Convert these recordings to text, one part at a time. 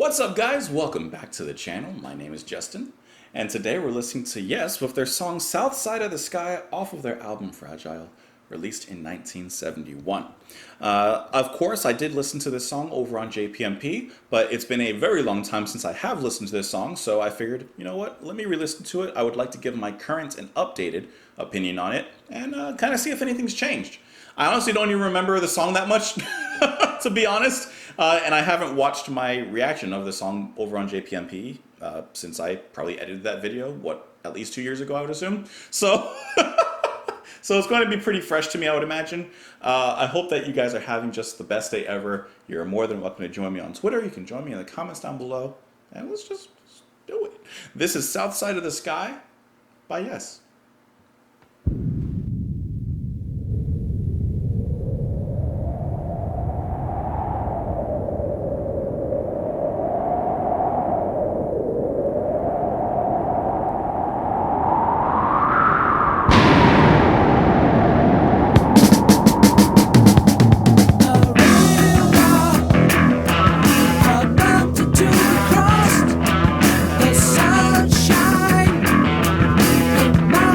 What's up, guys? Welcome back to the channel. My name is Justin, and today we're listening to Yes with their song South Side of the Sky off of their album Fragile, released in 1971. Of course, I did listen to this song over on JPMP, but it's been a very long time since I have listened to this song, so I figured, you know what, let me re-listen to it. I would like to give my current and updated opinion on it, and kind of see if anything's changed. I honestly don't even remember the song that much, to be honest. And I haven't watched my reaction of the song over on JPMP since I probably edited that video, at least 2 years ago, I would assume. So, so it's going to be pretty fresh to me, I would imagine. I hope that you guys are having just the best day ever. You're more than welcome to join me on Twitter. You can join me in the comments down below. And let's just do it. This is South Side of the Sky by Yes. Sunshine in my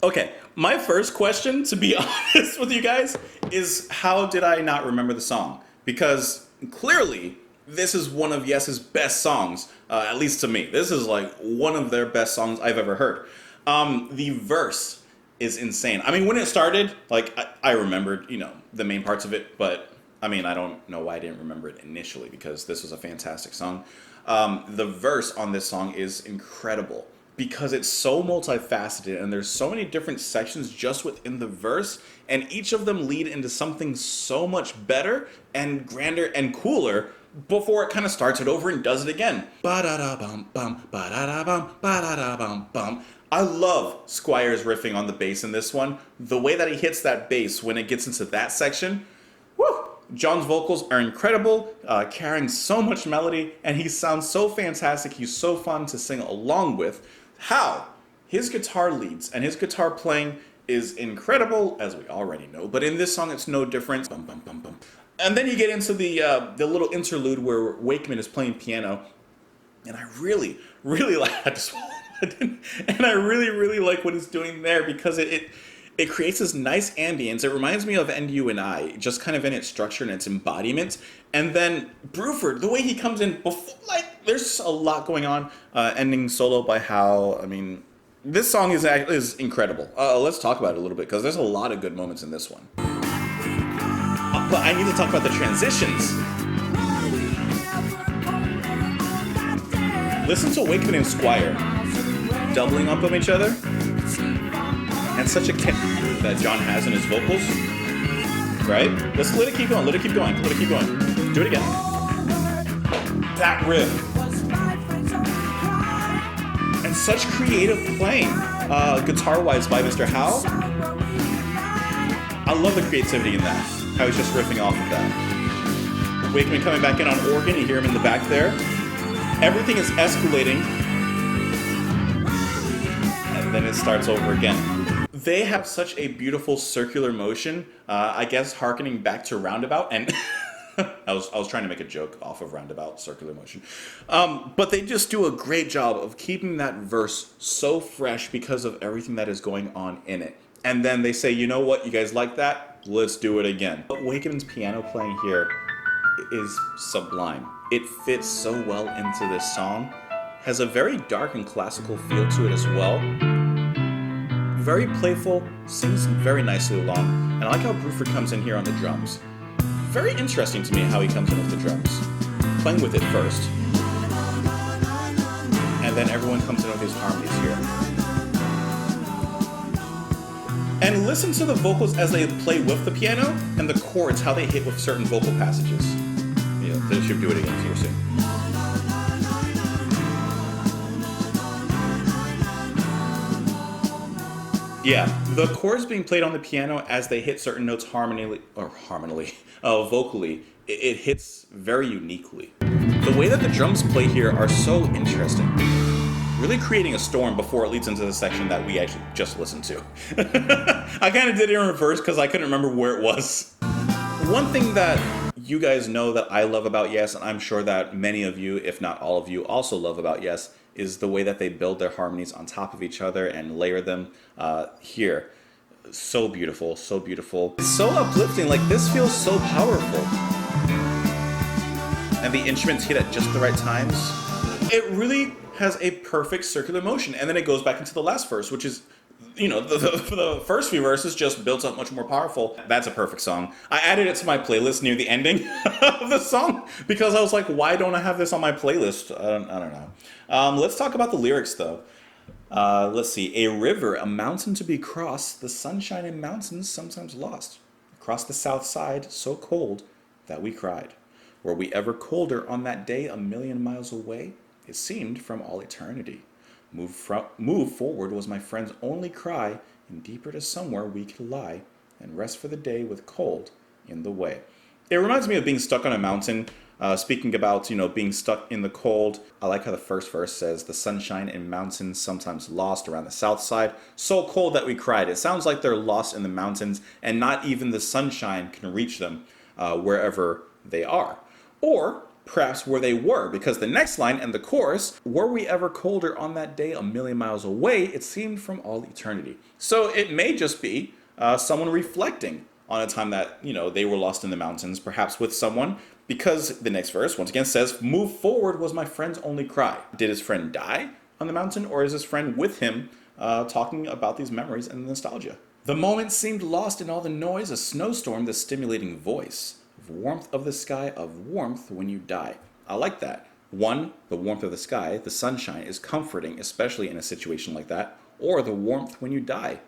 Okay, my first question, to be honest with you guys, is how did I not remember the song? Because clearly, this is one of Yes's best songs, at least to me. This is like one of their best songs I've ever heard. The verse is insane. I mean, when it started, like, I remembered, the main parts of it, but I mean, I don't know why I didn't remember it initially because this was a fantastic song. The verse on this song is incredible because it's so multifaceted and there's so many different sections just within the verse, and each of them lead into something so much better and grander and cooler before it kind of starts it over and does it again. Ba-da-da-bum, bum, ba-da-da-bum, ba-da-da-bum, bum. I love Squire's riffing on the bass in this one. The way that he hits that bass when it gets into that section, woo! John's vocals are incredible, carrying so much melody, and he sounds so fantastic. He's so fun to sing along with. How his guitar leads and his guitar playing is incredible, as we already know. But in this song, it's no different. Bum, bum, bum, bum. And then you get into the little interlude where Wakeman is playing piano, and I really, really like. I just and I really, really like what he's doing there because it creates this nice ambience. It reminds me of And You and I, just kind of in its structure and its embodiment. And then Bruford, the way he comes in, there's a lot going on. Ending solo by Hal. I mean, this song is incredible. Let's talk about it a little bit because there's a lot of good moments in this one. But I need to talk about the transitions. Listen to Wakeman and Squire doubling up on each other. And such a kick that John has in his vocals. Right? Let's let it keep going, let it keep going, let it keep going. Do it again. That riff. And such creative playing, guitar-wise by Mr. Howe. I love the creativity in that. How he's just riffing off of that. Wakeman coming back in on organ, you hear him in the back there. Everything is escalating. And then it starts over again. They have such a beautiful circular motion, I guess harkening back to Roundabout, and I was trying to make a joke off of Roundabout, circular motion. But they just do a great job of keeping that verse so fresh because of everything that is going on in it. And then they say, you know what, you guys like that? Let's do it again. But Wakeman's piano playing here is sublime. It fits so well into this song, has a very dark and classical feel to it as well. Very playful, sings very nicely along, and I like how Bruford comes in here on the drums. Very interesting to me how he comes in with the drums. Playing with it first, and then everyone comes in with his harmonies here. And listen to the vocals as they play with the piano, and the chords, how they hit with certain vocal passages. Yeah, they should do it again here soon. Yeah, the chords being played on the piano as they hit certain notes vocally, it hits very uniquely. The way that the drums play here are so interesting. Really creating a storm before it leads into the section that we actually just listened to. I kind of did it in reverse because I couldn't remember where it was. One thing that you guys know that I love about Yes, and I'm sure that many of you, if not all of you, also love about Yes, is the way that they build their harmonies on top of each other and layer them here. So beautiful, so beautiful. It's so uplifting, like this feels so powerful. And the instruments hit at just the right times. It really has a perfect circular motion. And then it goes back into the last verse, which is, the first few verses just builds up much more powerful. That's a perfect song. I added it to my playlist near the ending of the song because I was like, why don't I have this on my playlist? I don't know. Let's talk about the lyrics though. Let's see. A river, a mountain to be crossed, the sunshine in mountains sometimes lost. Across the south side, so cold that we cried. Were we ever colder on that day 1,000,000 miles away? It seemed from all eternity. Move forward was my friend's only cry, and deeper to somewhere we could lie, and rest for the day with cold in the way. It reminds me of being stuck on a mountain. Speaking about, being stuck in the cold. I like how the first verse says, the sunshine in mountains sometimes lost around the south side, so cold that we cried. It sounds like they're lost in the mountains, and not even the sunshine can reach them wherever they are. Or perhaps where they were, because the next line and the chorus, were we ever colder on that day a million miles away, it seemed from all eternity. So it may just be someone reflecting on a time that, they were lost in the mountains, perhaps with someone, because the next verse, once again, says, move forward was my friend's only cry. Did his friend die on the mountain, or is his friend with him talking about these memories and nostalgia? The moment seemed lost in all the noise, a snowstorm, the stimulating voice. Of warmth of the sky, of warmth when you die. I like that. One, the warmth of the sky, the sunshine, is comforting, especially in a situation like that. Or the warmth when you die.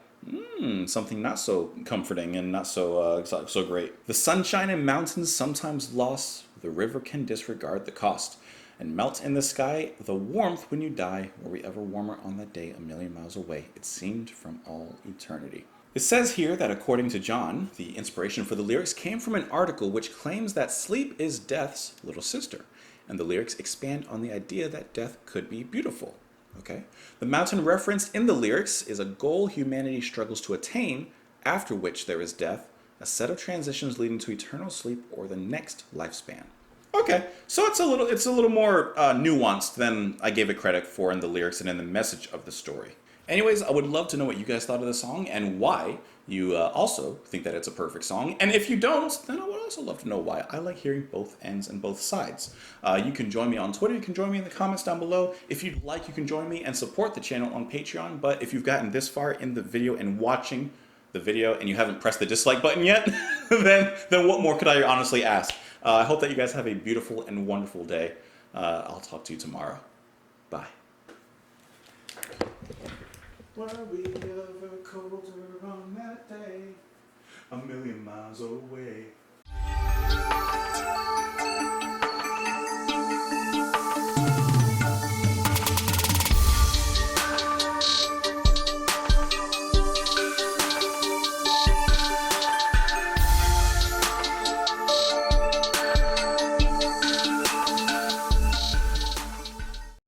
Something not so comforting and not so great. The sunshine in mountains sometimes lost, the river can disregard the cost. And melt in the sky, the warmth when you die, were we ever warmer on that day a million miles away, it seemed from all eternity. It says here that according to John, the inspiration for the lyrics came from an article which claims that sleep is death's little sister, and the lyrics expand on the idea that death could be beautiful. Okay? The mountain referenced in the lyrics is a goal humanity struggles to attain, after which there is death, a set of transitions leading to eternal sleep or the next lifespan. Okay, so it's a little more nuanced than I gave it credit for in the lyrics and in the message of the story. Anyways, I would love to know what you guys thought of the song and why you also think that it's a perfect song. And if you don't, then I would also love to know why. I like hearing both ends and both sides. You can join me on Twitter. You can join me in the comments down below. If you'd like, you can join me and support the channel on Patreon. But if you've gotten this far in the video and watching the video and you haven't pressed the dislike button yet, then what more could I honestly ask? I hope that you guys have a beautiful and wonderful day. I'll talk to you tomorrow. Bye. Were we ever colder on that day, a million miles away?